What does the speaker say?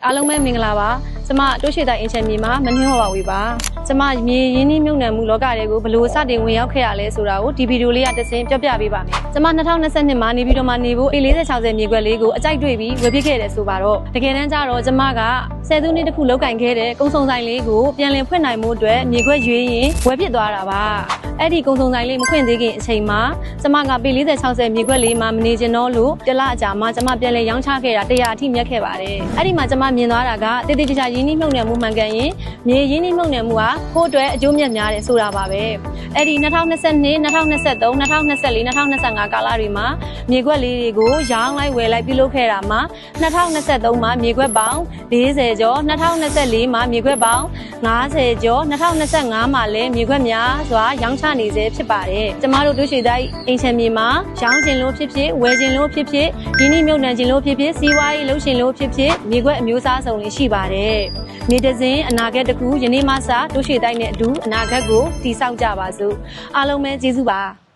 အားလုံးပဲမင်္ဂလာပါကျမတိုးရှိတိုင်းအင်ချန်မြေမှာမနှင်းပါဝေပါကျမမြေရင်းနှီးမြုပ်နှံမှုလောကတွေကိုဘယ်လိုစတင်ဝင်ရောက်ခဲ့ရလဲဆိုတာကိုဒီဗီဒီယိုလေးကတဆင့်ပြောပြပေးပါမယ်ကျမ2022မှာနေပြီးတော့မှနေဖို့A4060မြေခွက်လေးကိုအကြိုက်တွေ့ပြီးဝယ်ဖြစ်ခဲ့တယ်ဆိုပါတော့တကယ်တမ်းကျတော့ကျမက10 နှစ်တစ်ခုလောက်ကင်ခဲ့တဲ့ကုန်းဆောင်ဆိုင်လေးကိုပြန်လည်ဖွင့်နိုင်မှုအတွက်မြေခွက်ရွေးရင်ဝယ်ဖြစ်သွားတာပါအဲ့ဒီကုန်းဆောင်ဆိုင်လေးမဖွင့်သေးခင်အချိန်မှာကျမကA4060မြေခွက်လေးမှာမနေချင်တော့လို့တစ်လအကြာမှာကျမပြန်လည်ရောင်းချခဲ့တာ100အထိမြတ်ခဲ့ပါတယ်အဲ့ဒီမှာကျမမြင်သွားတာကတိတိကျကျရင်းနှီးမြုပ်နှံမှုမှန်ကန်ရင်မြေရင်းနှီးမြုပ်နှံမှုဟာကိုယ့်အတွက်အကျိုးမြတ်များတယ်ဆိုတာပါပဲအဲ့ဒီ2022 2023 2024 2025ကာလတွေမှာမြေခွက်လေးတွေကိုရောင်းလိုက်ဝယ်လိုက်ပြုလုပ်ခဲ့တာမှာ2023မှာမြေခွက်ပေါင်း40ကျော်2024မှာမြေခွက်ပေါင်း50ကျော်2025မှာလည်းမြေခွက်များစွာရောင်းချနေစေဖြစ်ပါတယ်ကျမတို့တို့ရှိတိုင်းအင်ချန်မြေမှာရောင်းခြင်းလို့ဖြစ်ဖြစ်ဝယ်ခြင်းလို့ဖြစ်ဖြစ်ရင်းနှီးမြုပ်နှံခြင်းလို့ဖြစ်ဖြစ်စီးပွားရေးလုပ်ခြင်းလို့ဖြစ်ဖြစ်မြေခွက်အမျိုးအစားစုံတွေရှိပါတယ်မြေတစင်းအနာဂတ်တစ်ခုယနေ့မှစတို့ရှိတိုင်းနဲ့အတူအနာဂတ်ကိုတည်ဆောက်ကြပါစို့အားလုံးပဲကျေးဇူးပါ